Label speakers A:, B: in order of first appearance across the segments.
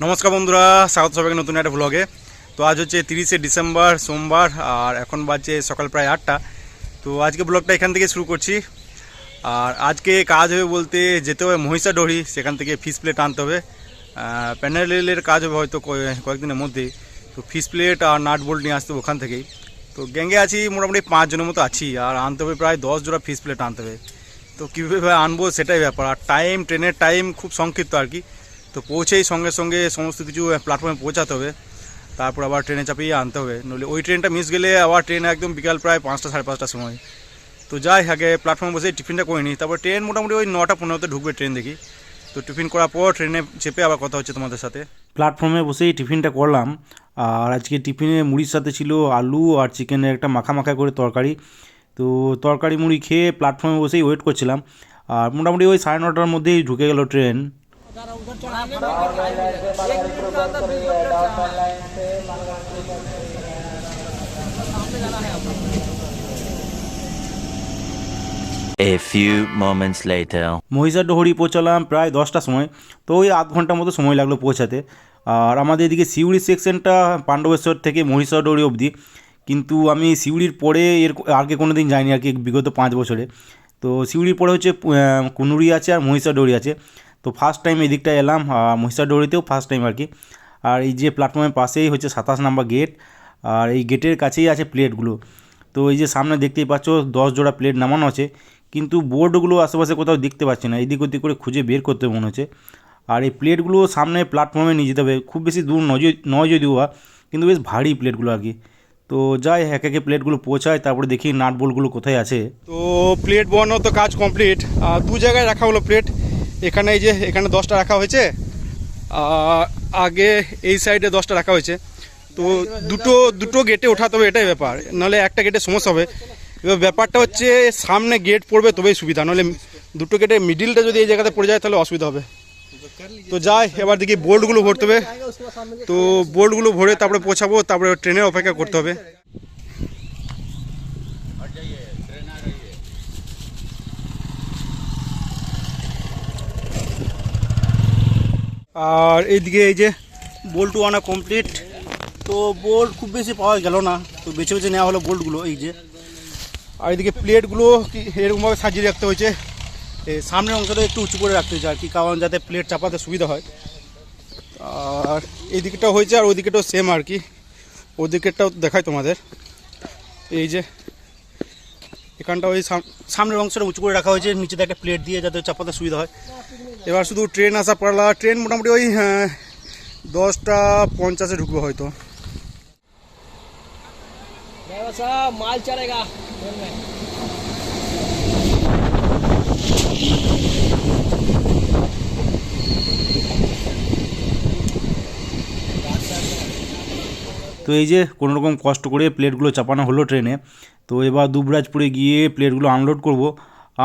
A: নমস্কার বন্ধুরা, স্বাগত সবাইকে নতুন একটা ব্লগে। তো আজ হচ্ছে 30শে ডিসেম্বর সোমবার, আর এখন বাজছে সকাল প্রায় 8টা। তো আজকে ব্লগটা এখান থেকে শুরু করছি। আর আজকে কাজ হবে বলতে যেতে হবে মহিষাডহরি, সেখান থেকে ফিশ প্লেট আনতে হবে। প্যানেলের কাজ হবে হয়তো কয়েকদিনের মধ্যেই। তো ফিশ প্লেট আর নাট বোল্ট নিয়ে আসতে হবে ওখান থেকেই। তো গ্যাংয়ে আছি মোটামুটি 5 জনের মতো আছি, আর আনতে হবে প্রায় 10 জোড়া ফিশ প্লেট আনতে হবে। তো কীভাবে আনবো সেটাই ব্যাপার। আর ট্রেনের টাইম খুব সংক্ষিপ্ত আর কি। তো পৌঁছেই সঙ্গে সঙ্গে সমস্ত কিছু প্ল্যাটফর্মে পৌঁছাতে হবে, তারপর আবার ট্রেনে চাপিয়ে আনতে হবে, নইলে ওই ট্রেনটা মিস গেলে আবার ট্রেন একদম বিকাল প্রায় 5টা সাড়ে 5টার সময়। তো যাই আগে প্ল্যাটফর্মে বসে টিফিনটা করে নিই, তারপর ট্রেন মোটামুটি ওই 9টা 15তে ঢুকবে ট্রেন দেখি। তো টিফিন করার পর ট্রেনে চেপে আবার কথা হচ্ছে তোমাদের সাথে। প্ল্যাটফর্মে বসেই টিফিনটা করলাম। আর আজকে টিফিনে মুড়ির সাথে ছিল আলু আর চিকেনের একটা মাখা মাখা করে তরকারি। তো তরকারি মুড়ি খেয়ে প্ল্যাটফর্মে বসেই ওয়েট করছিলাম। আর মোটামুটি ওই 9:30টার মধ্যেই ঢুকে গেল train.
B: A few moments later.
A: মহিষাডহরি পৌঁছালাম প্রায় 10টার সময়। তো ওই আধ ঘন্টার মতো সময় লাগলো পৌঁছাতে। আর আমাদের এদিকে সিউড়ি সেকশনটা পাণ্ডবেশ্বর থেকে মহিষাডহরি অবধি, কিন্তু আমি সিউড়ির পরে এর আগে কোনো দিন যাইনি আর কি, বিগত 5 বছরে। তো সিউড়ির পরে হচ্ছে কুনুরি আছে আর মহিষাডহরি আছে। তো ফার্স্ট টাইম এদিকটা এলাম, মহিষাডহরিতেও ফার্স্ট টাইম আর কি। আর এই যে প্ল্যাটফর্মের পাশেই হচ্ছে 27 নম্বর গেট, আর এই গেটের কাছেই আছে প্লেটগুলো। তো এই যে সামনে দেখতেই পাচ্ছ 10 জোড়া প্লেট নামানো আছে, কিন্তু বোর্ডগুলো আশেপাশে কোথাও দেখতে পাচ্ছি না, এদিক ওদিক করে খুঁজে বের করতে মনে হচ্ছে। আর এই প্লেটগুলো সামনে প্ল্যাটফর্মে নিয়ে যেতে হবে, খুব বেশি দূর নয় যদিও, কিন্তু বেশ ভারী প্লেটগুলো আর কি। তো যাই এক একে প্লেটগুলো পৌঁছায়, তারপরে দেখি নাট বোল্টগুলো কোথায় আছে। তো প্লেট বানানো তো কাজ কমপ্লিট। দু জায়গায় রাখা হলো প্লেট। এখানে এই যে এখানে 10টা রাখা হয়েছে, আগে এই সাইডে 10টা রাখা হয়েছে। তো দুটো গেটে ওঠাতে হবে, এটাই ব্যাপার, নাহলে একটা গেটে সমস্যা হবে। এবার ব্যাপারটা হচ্ছে সামনে গেট পড়বে তবেই সুবিধা, নাহলে দুটো গেটের মিডিলটা যদি এই জায়গাতে পড়ে যায় তাহলে অসুবিধা হবে। তো যাই এবার দেখি বোল্টগুলো ভরতে হবে। তো বোল্টগুলো ভরে তারপরে পৌঁছাবো, তারপরে ট্রেনের অপেক্ষা করতে হবে। আর এইদিকে এই যে বোল্টও আনা কমপ্লিট। তো বোল্ট খুব বেশি পাওয়া গেল না, তো বেছে বেছে নেওয়া হলো বোল্টগুলো এই যে। আর এদিকে প্লেটগুলো এরকমভাবে সাজিয়ে রাখতে হয়েছে, এই সামনের অংশটা একটু উঁচু করে রাখতে হয়েছে আর কি, কারণ যাতে প্লেট চাপাতে সুবিধা হয়। আর এই দিকটাও হয়েছে, আর ওই দিকেটাও সেম আর কি, ওই দিকেরটাও দেখায় তোমাদের। এই যে এখানটা ওই সামনের অংশটা উঁচু করে রাখা হয়েছে, নিচেতে একটা প্লেট দিয়ে যাতে চাপাতে সুবিধা হয়। এবার শুধু ট্রেন আসা পারলা, ট্রেন মোটামুটি ওই 10টা 50-এ ঢুকবে হয়তো।
C: माल चलेगा
A: তো এই যে কোনোরকম কষ্ট করে প্লেটগুলো চাপানো হলো ট্রেনে। তো এবার দুবরাজপুরে গিয়ে প্লেটগুলো আনলোড করব।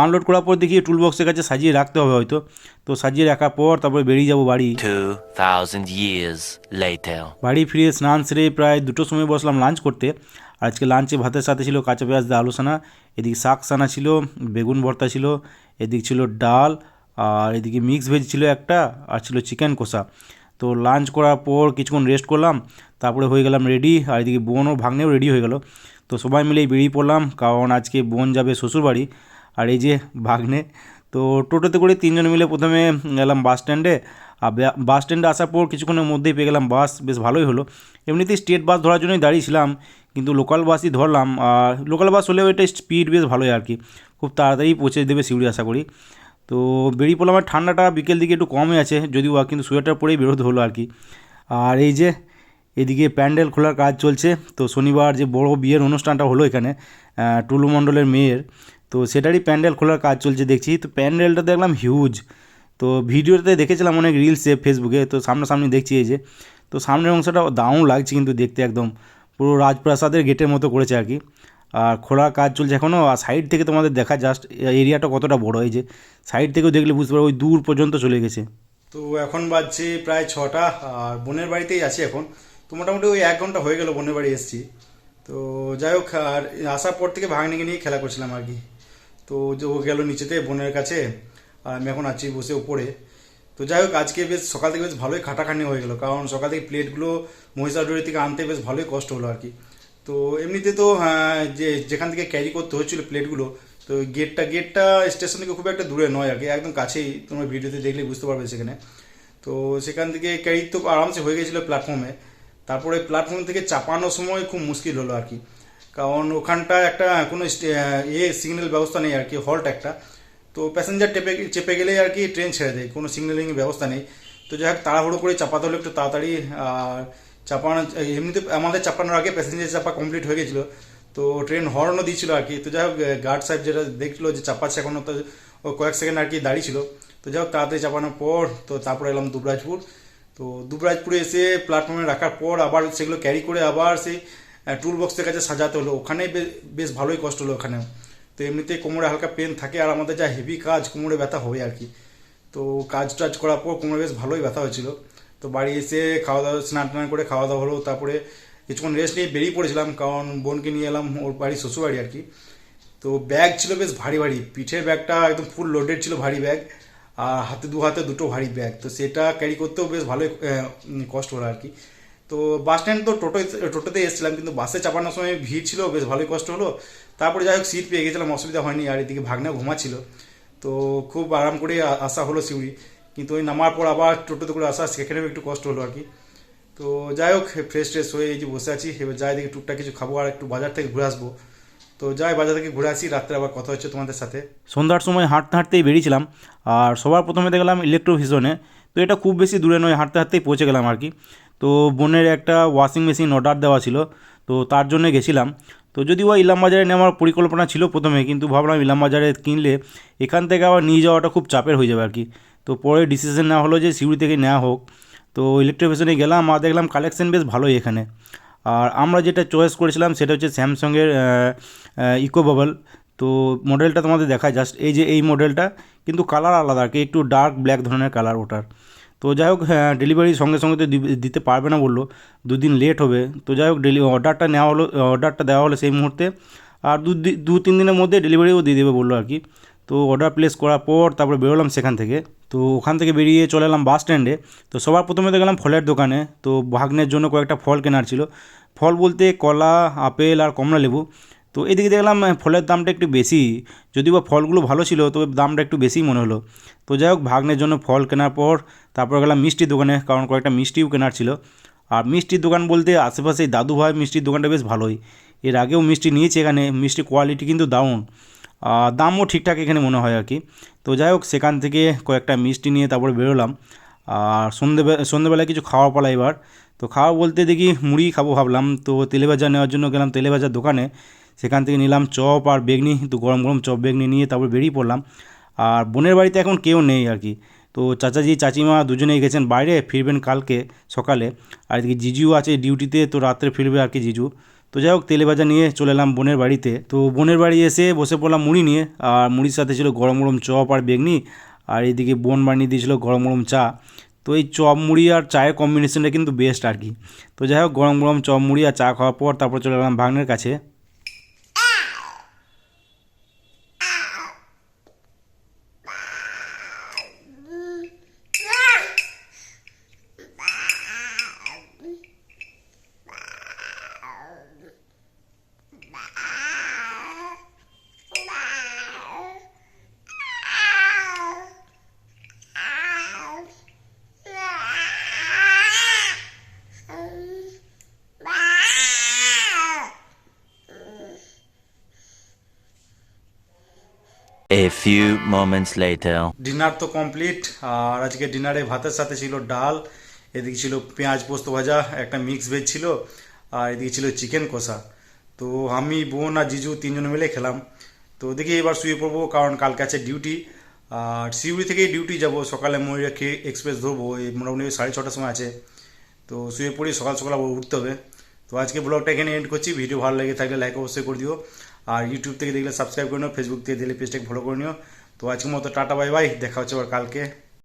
A: আনলোড করার পর দেখি টুল বক্সের কাছে সাজিয়ে রাখতে হবে হয়তো। তো সাজিয়ে রাখার পর তারপরে বেরিয়ে যাব বাড়ি।
B: 2000 years later.
A: বাড়ি ফিরে স্নান সেরে প্রায় 2টোর সময় বসলাম লাঞ্চ করতে। আজকে লাঞ্চে ভাতের সাথে ছিল কাঁচা পেঁয়াজ দিয়ে আলু সানা, এদিকে শাক সানা ছিল, বেগুন ভর্তা ছিল, এদিকে ছিল ডাল, আর এদিকে মিক্স ভেজ ছিল একটা, আর ছিল চিকেন কষা। তো লাঞ্চ করার পর কিছুক্ষণ রেস্ট করলাম, তারপরে হয়ে গেলাম রেডি। আর এদিকে বোন ও ভাগ্নেও রেডি হয়ে গেল। তো সবাই মিলেই বেরিয়ে পড়লাম, কারণ আজকে বোন যাবে শ্বশুরবাড়ি। আর এই যে ভাগ্নে। তো টোটোতে করে 3জন মিলে প্রথমে গেলাম বাস স্ট্যান্ডে। আর বাস স্ট্যান্ডে আসার পর কিছুক্ষণের মধ্যেই পেয়ে গেলাম বাস, বেশ ভালোই হলো। এমনিতেই স্টেট বাস ধরার জন্যই দাঁড়িয়েছিলাম, কিন্তু লোকাল বাসই ধরলাম। আর লোকাল বাস হলেও এটা স্পিড বেশ ভালোই আর কি, খুব তাড়াতাড়ি পৌঁছে দেবে সিউড়ি আশা করি। তো বেরিয়ে পড়লাম। আর ঠান্ডাটা বিকেল দিকে একটু কমই আছে যদিও, কিন্তু সোয়েটার পরেই বেরোতে হলো আর কি। আর এই যে এদিকে প্যান্ডেল খোলার কাজ চলছে। তো শনিবার যে বড় বিয়ের অনুষ্ঠানটা হলো এখানে টুলু মণ্ডলের মেয়ের, তো সেটারই প্যান্ডেল খোলার কাজ চলছে দেখছি। তো প্যান্ডেলটা দেখলাম হিউজ। তো ভিডিওতে দেখেছিলাম অনেক রিলসে ফেসবুকে, তো সামনাসামনি দেখছি এই যে। তো সামনের অংশটা দারুণ লাগছে কিন্তু দেখতে, একদম পুরো রাজপ্রাসাদের গেটের মতো করেছে আর কি। আর খোলার কাজ চলছে এখনও। আর সাইড থেকে তোমাদের দেখা জাস্ট এরিয়াটা কতটা বড়, এই যে সাইড থেকেও দেখলে বুঝতে পারো ওই দূর পর্যন্ত চলে গেছে। তো এখন বাজছে প্রায় 6টা, আর বোনের বাড়িতেই আছি এখন। তো মোটামুটি ওই 1 ঘন্টা হয়ে গেল বোনের বাড়ি এসেছি। তো যাই হোক, আর আসার পর থেকে ভাগ্নিকে নিয়ে খেলা করছিলাম আর কি। তো ও গেল নিচেতে বোনের কাছে, আর আমি এখন আছি বসে উপরে। তো যাই হোক আজকে বেশ সকাল থেকে বেশ ভালোই খাটাখানি হয়ে গেলো, কারণ সকাল থেকে প্লেটগুলো মহিষাদুয়ারি থেকে আনতে বেশ ভালোই কষ্ট হলো আর কি। তো এমনিতে তো যেখান থেকে ক্যারি করতে হচ্ছিলো প্লেটগুলো, তো গেটটা স্টেশন থেকে খুব একটা দূরে নয় আর কি, একদম কাছেই, তোমরা ভিডিওতে দেখলে বুঝতে পারবে সেখানে। তো সেখান থেকে ক্যারি তো আরামসে হয়ে গেছিলো প্ল্যাটফর্মে। তারপরে প্ল্যাটফর্ম থেকে চাপানোর সময় খুব মুশকিল হলো আর কি, কারণ ওখানটা একটা কোনো সিগন্যাল ব্যবস্থা নেই আর কি, হল্ট একটা। তো প্যাসেঞ্জার চেপে গেলেই আর কি ট্রেন ছেড়ে দেয়, কোনো সিগন্যালিংয়ের ব্যবস্থা নেই। তো যাই হোক তাড়াহুড়ো করে চাপাতে হলো একটু তাড়াতাড়ি। আর চাপানো এমনিতে আমাদের চাপানোর আগে প্যাসেঞ্জার চাপা কমপ্লিট হয়ে গেছিলো, তো ট্রেন হর্নও দিয়েছিল আর কি। তো যাই হোক গার্ড সাহেব যেটা দেখলো যে চাপাচ্ছে এখনও, তো ও কয়েক সেকেন্ড আর কি দাঁড়িয়ে ছিল। তো যাই হোক তাড়াতাড়ি চাপানোর পর তো তারপরে এলাম দুবরাজপুর। তো দুবরাজপুরে এসে প্ল্যাটফর্মে রাখার পর আবার সেগুলো ক্যারি করে আবার সেই টুল বক্সের কাছে সাজাতে হলো, ওখানে বেশ ভালোই কষ্ট হলো ওখানেও। তো এমনিতে কোমরে হালকা পেন থাকে, আর আমাদের যা হেভি কাজ কোমরে ব্যথা হবে আর কি। তো কাজ টাজ করার পর কোমরে বেশ ভালোই ব্যথা হয়েছিল। তো বাড়ি এসে খাওয়া দাওয়া, স্নান টান করে খাওয়া দাওয়া হলো, তারপরে কিছুক্ষণ রেস্ট নিয়ে বেরিয়ে পড়েছিলাম, কারণ বোনকে নিয়ে এলাম ওর বাড়ি, শ্বশুরবাড়ি আর কি। তো ব্যাগ ছিল বেশ ভারী ভারী, পিঠের ব্যাগটা একদম ফুল লোডেড ছিল, ভারী ব্যাগ, আর দু হাতে দুটো ভারী ব্যাগ, তো সেটা ক্যারি করতেও বেশ ভালোই কষ্ট হলো আর কি। তো বাস স্ট্যান্ড তো টোটোতে এসেছিলাম, কিন্তু বাসে চাপানোর সময় ভিড় ছিল, বেশ ভালোই কষ্ট হলো। তারপরে যাই হোক সিট পেয়ে গেছিলাম, অসুবিধা হয়নি। আর এদিকে ভাগনা ঘুমাচ্ছিল, তো খুব আরাম করে আসা হলো সিউড়ি। কিন্তু ওই নামার পর আবার টোটোতে করে আসা, সেখানেও একটু কষ্ট হলো আর কি। তো যাই হোক ফ্রেশ হয়ে এই যে বসে আছি, এবার যাই দেখি টুকটাক কিছু খাবো, আর একটু বাজার থেকে ঘুরে আসবো। তো যাই বাজার থেকে ঘুরে আসি, রাত্রে আবার কথা হচ্ছে তোমাদের সাথে। সন্ধ্যার সময় হাঁটতে হাঁটতেই বেরিয়েছিলাম, আর সবার প্রথমে দেখলাম ইলেকট্রোভিশনে। তো এটা খুব বেশি দূরে নয়, হাঁটতে হাঁটতেই পৌঁছে গেলাম আর কি। তো বোনের একটা ওয়াশিং মেশিন অর্ডার দেওয়া ছিল, তো তার জন্য গেছিলাম। তো যদিও ইলামবাজারে নেওয়ার পরিকল্পনা ছিল প্রথমে, কিন্তু ভাবলাম ইলামবাজারে কিনলে এখান থেকে আবার নিয়ে যাওয়াটা খুব চাপের হয়ে যাবে আর কি। তো পরে ডিসিশন নেওয়া হলো যে সিউড়ি থেকে নেওয়া হোক। তো ইলেকট্রোভিশনে গেলাম, আর দেখলাম কালেকশন বেশ ভালোই এখানে। আর আমরা যেটা চয়েস করেছিলাম সেটা হচ্ছে স্যামসংয়ের ইকো বাবল। তো মডেলটা তোমাদের দেখায় জাস্ট, এই যে এই মডেলটা, কিন্তু কালার আলাদা আর কি, একটু ডার্ক ব্ল্যাক ধরনের কালার ওটার। তো যাই হোক ডেলিভারি সঙ্গে সঙ্গে তো দিতে পারবে না বললো, দুদিন লেট হবে। তো যাই হোক অর্ডারটা দেওয়া হলো সেই মুহূর্তে, আর দু তিন দিনের মধ্যে ডেলিভারিও দিয়ে দেবে বললো আর কি। তো অর্ডার প্লেস করার পর তারপরে বেরোলাম সেখান থেকে। তো ওখান থেকে বেরিয়ে চলে এলাম বাস স্ট্যান্ডে। তো সবার প্রথমে তো গেলাম ফলের দোকানে, তো ভাগ্নের জন্য কয়েকটা ফল কেনার ছিল। ফল বলতে কলা, আপেল আর কমলা লেবু। তো এদিকে দেখলাম ফলের দামটা একটু বেশি, যদিও বা ফলগুলো ভালো ছিল, তবে দামটা একটু বেশিই মনে হলো। তো যাই হোক ভাগ্নের জন্য ফল কেনার পর তারপর গেলাম মিষ্টির দোকানে, কারণ কয়েকটা মিষ্টিও কেনার ছিল। আর মিষ্টির দোকান বলতে আশেপাশে দাদু ভাই মিষ্টির দোকানটা বেশ ভালোই, এর আগেও মিষ্টি নিয়েছি এখানে, মিষ্টির কোয়ালিটি কিন্তু দারুণ, দামও ঠিকঠাক এখানে মনে হয় আর কি। তো যাই হোক সেখান থেকে কয়েকটা মিষ্টি নিয়ে তারপরে বেরোলাম। আর সন্ধেবেলায় কিছু খাওয়া পালা এবার। তো খাওয়া বলতে দেখি মুড়ি খাবো ভাবলাম, তো তেলেভাজা নেওয়ার জন্য গেলাম তেলেভাজার দোকানে। সেখান থেকে নিলাম চপ আর বেগনি, তো গরম গরম চপ বেগনি নিয়ে তারপর বেরিয়ে পড়লাম। আর বোনের বাড়িতে এখন কেউ নেই আর কি, তো চাচাজি চাচিমা দুজনেই গেছেন বাইরে, ফিরবেন কালকে সকালে। আর এদিকে জিজুও আছে ডিউটিতে, তো রাত্রে ফিরবে আর কি জিজু। তো যাই হোক তেলেভাজা নিয়ে চলে এলাম বোনের বাড়িতে। তো বোনের বাড়ি এসে বসে পড়লাম মুড়ি নিয়ে, আর মুড়ির সাথে ছিল গরম গরম চপ আর বেগনি। আর এইদিকে বোন বানিয়ে দিয়েছিল গরম গরম চা। তো এই চপ মুড়ি আর চায়ের কম্বিনেশনটা কিন্তু বেস্ট আর কি। তো যাই হোক গরম গরম চপ মুড়ি আর চা খাওয়ার পর তারপর চলে এলাম ভাগ্নের কাছে।
B: A few moments later.
A: Dinner তো কমপ্লিট, আর আজকে ডিনারে ভাতের সাথে ছিল ডাল, এদিকে ছিল পেঁয়াজ পোস্ত ভাজা, একটা মিক্স ভেজ ছিল, আর এদিকে ছিল চিকেন কষা। তো আমি বোন আর জিজু তিনজন মিলে খেলাম। তো দেখি এবার শুয়ে পড়বো, কারণ কালকে আছে ডিউটি। আর সিউড়ি থেকেই ডিউটি যাব, সকালে ময়ূরাক্ষী এক্সপ্রেস ধরবো, এই মোটামুটি 6:30 সময় আছে। তো শুয়ে পড়ি, সকাল সকাল আবার উঠতে হবে। তো আজকে ব্লগটা এখানে এন্ড করছি। ভিডিও ভালো লেগে থাকলে লাইক অবশ্যই করে দিও, আর ইউটিউব থেকে দেখলে সাবস্ক্রাইব করে নিও, ফেসবুক থেকে দেখলে পেজটাকে ফলো করে নিও। তো আজকের মতো টাটা বাই বাই, দেখা হচ্ছে আবার কালকে।